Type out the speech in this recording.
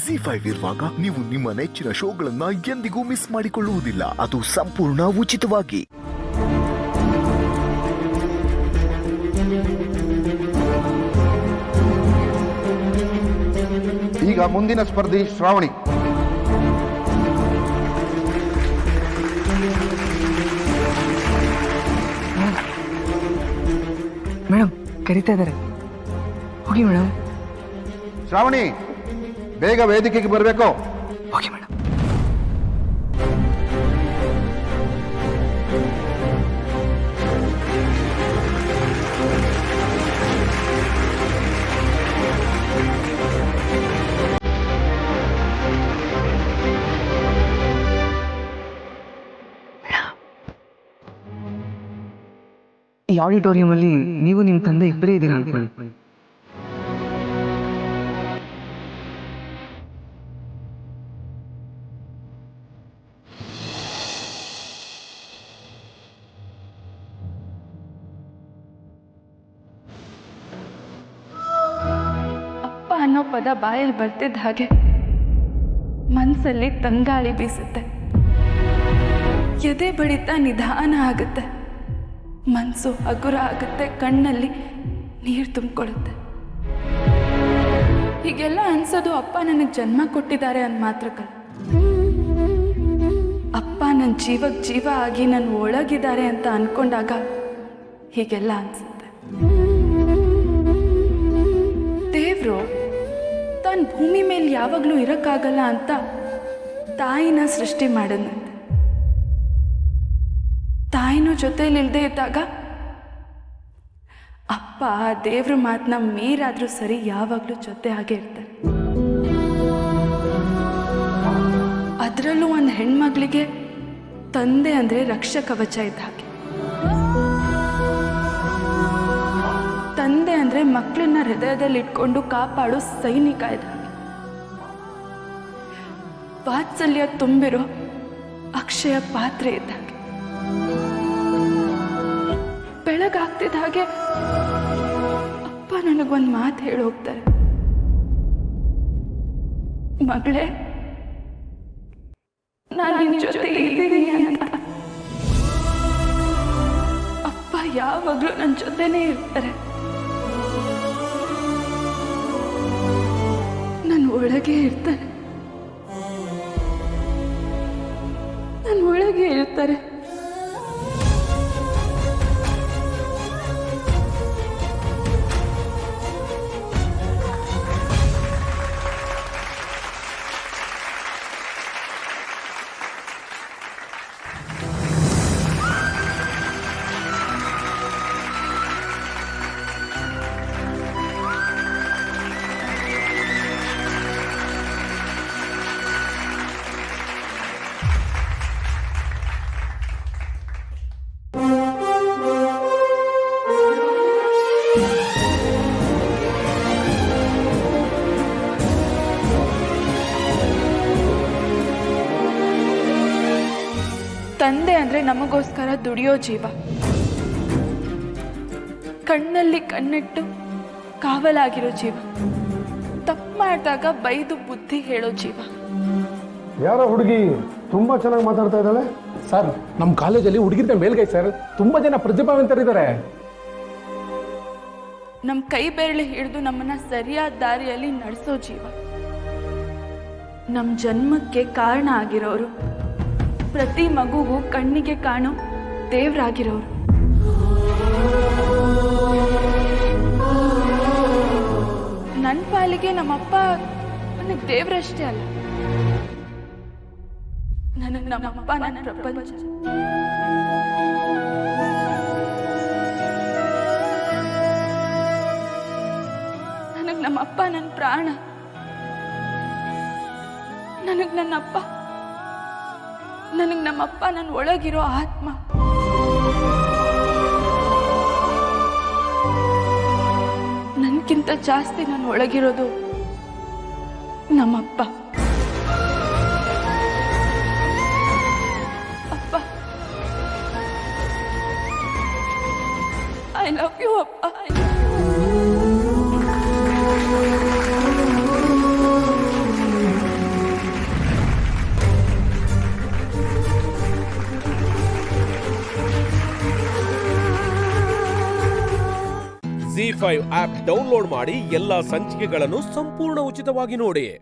ZEE5 ಇರುವಾಗ ನೀವು ನಿಮ್ಮ ನೆಚ್ಚಿನ ಶೋಗಳನ್ನ ಎಂದಿಗೂ ಮಿಸ್ ಮಾಡಿಕೊಳ್ಳುವುದಿಲ್ಲ. ಅದು ಸಂಪೂರ್ಣ ಉಚಿತವಾಗಿ. ಈಗ ಮುಂದಿನ ಸ್ಪರ್ಧಿ ಶ್ರಾವಣಿ. ಮೇಡಮ್ ಕರೀತಾ ಇದ್ದಾರೆ, ಹೋಗಿ ಮೇಡಮ್. ಶ್ರಾವಣಿ, ಬೇಗ ವೇದಿಕೆಗೆ ಬರಬೇಕು. Okay madam. ಈ ಆಡಿಟೋರಿಯಂ ಅಲ್ಲಿ ನೀವು ನಿಮ್ಮ ತಂದೆ ಇಬ್ಬರೇ ಇದ್ದೀರಾ ಅನ್ಕೊಳ್ಳಿ. ಅಪ್ಪ ಅನ್ನೋ ಪದ ಬಾಯಲ್ಲಿ ಬರ್ತಿದ್ದ ಹಾಗೆ ಮನಸ್ಸಲ್ಲಿ ತಂಗಾಳಿ ಬೀಸುತ್ತೆ, ಎದೆ ಬಡಿತ ನಿಧಾನ ಆಗುತ್ತೆ, ಮನಸ್ಸು ಹಗುರ ಆಗುತ್ತೆ, ಕಣ್ಣಲ್ಲಿ ನೀರು ತುಂಬಿಕೊಳ್ಳುತ್ತೆ. ಹೀಗೆಲ್ಲ ಅನ್ಸೋದು ಅಪ್ಪ ನನಗೆ ಜನ್ಮ ಕೊಟ್ಟಿದ್ದಾರೆ ಅಂದ ಮಾತ್ರಕ್ಕಲ್ಲ, ಅಪ್ಪ ನನ್ನ ಜೀವಕ್ಕೆ ಜೀವ ಆಗಿ ನನ್ನ ಒಳಗಿದ್ದಾರೆ ಅಂತ ಅನ್ಕೊಂಡಾಗ ಹೀಗೆಲ್ಲ ಅನ್ಸುತ್ತೆ. ದೇವರು ತಾನು ಭೂಮಿ ಮೇಲೆ ಯಾವಾಗಲೂ ಇರೋಕ್ಕಾಗಲ್ಲ ಅಂತ ತಾಯಿನ ಸೃಷ್ಟಿ ಮಾಡಿದಂತೆ. ತಾಯಿನೂ ಜೊತೆಲಿಲ್ಲದೆ ಇದ್ದಾಗ ಅಪ್ಪ ದೇವ್ರ ಮಾತನ್ನ ಮೀರಾದ್ರೂ ಸರಿ ಯಾವಾಗಲೂ ಜೊತೆ ಹಾಗೆ ಇರ್ತಾರೆ. ಅದರಲ್ಲೂ ಒಂದು ಹೆಣ್ಮಗಳಿಗೆ ತಂದೆ ಅಂದರೆ ರಕ್ಷಕವಚ ಇದ್ದ ಹಾಗೆ. ತಂದೆ ಅಂದರೆ ಮಕ್ಕಳನ್ನ ಹೃದಯದಲ್ಲಿ ಇಟ್ಕೊಂಡು ಕಾಪಾಡೋ ಸೈನಿಕ ಇದ್ದ ಹಾಗೆ. ವಾತ್ಸಲ್ಯ ತುಂಬಿರೋ ಅಕ್ಷಯ ಪಾತ್ರೆ ಇದ್ದ ಹಾಗೆ. ಬೆಳಗಾಗ್ತಿದ್ದ ಹಾಗೆ ಅಪ್ಪ ನನಗೊಂದು ಮಾತು ಹೇಳಿ ಹೋಗ್ತಾರೆ, ಮಗಳೇ ನಾನು ನಿನ್ನ ಜೊತೆ ಇದ್ದೀನಿ ಅಂತ. ಅಪ್ಪ ಯಾವಾಗಲೂ ನನ್ನ ಜೊತೆನೇ ಇರ್ತಾರೆ, ನನ್ನ ಒಳಗೆ ಇರ್ತಾರೆ, ನನ್ನ ಒಳಗೆ ಇರ್ತಾರೆ. ತಂದೆ ಅಂದರೆ ನಮಗೋಸ್ಕರ ದುಡಿಯೋ ಜೀವ, ಕಣ್ಣಲ್ಲಿ ಕಣ್ಣಿಟ್ಟು ಕಾವಲಾಗಿರೋ ಜೀವ, ತಪ್ಪು ಮಾಡಿದಾಗ ಬೈದು ಬುದ್ಧಿ ಹೇಳೋ ಜೀವ. ಯಾರೋ ಹುಡುಗಿ ತುಂಬಾ ಚೆನ್ನಾಗಿ ಮಾತಾಡ್ತಾ ಇದ್ದಾಳೆ ಸರ್. ನಮ್ಮ ಕಾಲೇಜಲ್ಲಿ ಹುಡುಗಿರ್ತ ಮೇಲ್ಗೈ ಸರ್, ತುಂಬಾ ಜನ ಪ್ರತಿಭಾವಂತರಿದ್ದಾರೆ. ನಮ್ಮ ಕೈ ಬೆರಳು ಹಿಡಿದು ನಮ್ಮನ್ನ ಸರಿಯಾದ ದಾರಿಯಲ್ಲಿ ನಡೆಸೋ ಜೀವ, ನಮ್ಮ ಜನ್ಮಕ್ಕೆ ಕಾರಣ ಆಗಿರೋರು, ಪ್ರತಿ ಮಗುಗೂ ಕಣ್ಣಿಗೆ ಕಾಣೋ ದೇವರಾಗಿರೋರು. ನನ್ನ ಪಾಲಿಗೆ ನಮ್ಮಪ್ಪ ನನಗೆ ದೇವರಷ್ಟೇ ಅಲ್ಲ, ನನಗೆ ನಮ್ಮಪ್ಪ ನನ್ನ ಪ್ರಪಂಚ. ನನಗೆ ನಮ್ಮಪ್ಪ ನನ್ನ ಪ್ರಾಣ, ನನಗೆ ನನ್ನಪ್ಪ, ನನಗೆ ನಮ್ಮಪ್ಪ ನನ್ನ ಒಳಗಿರೋ ಆತ್ಮ. ನನಗಿಂತ ಜಾಸ್ತಿ ನನ್ನ ಒಳಗಿರೋದು ನಮ್ಮಪ್ಪ. ಅಪ್ಪ, ಐ ಲವ್ ಯು ಅಪ್ಪ. ZEE5 ಆಪ್ ಡೌನ್ಲೋಡ್ ಮಾಡಿ ಎಲ್ಲಾ ಸಂಚಿಕೆಗಳನ್ನು ಸಂಪೂರ್ಣ ಉಚಿತವಾಗಿ ನೋಡಿ.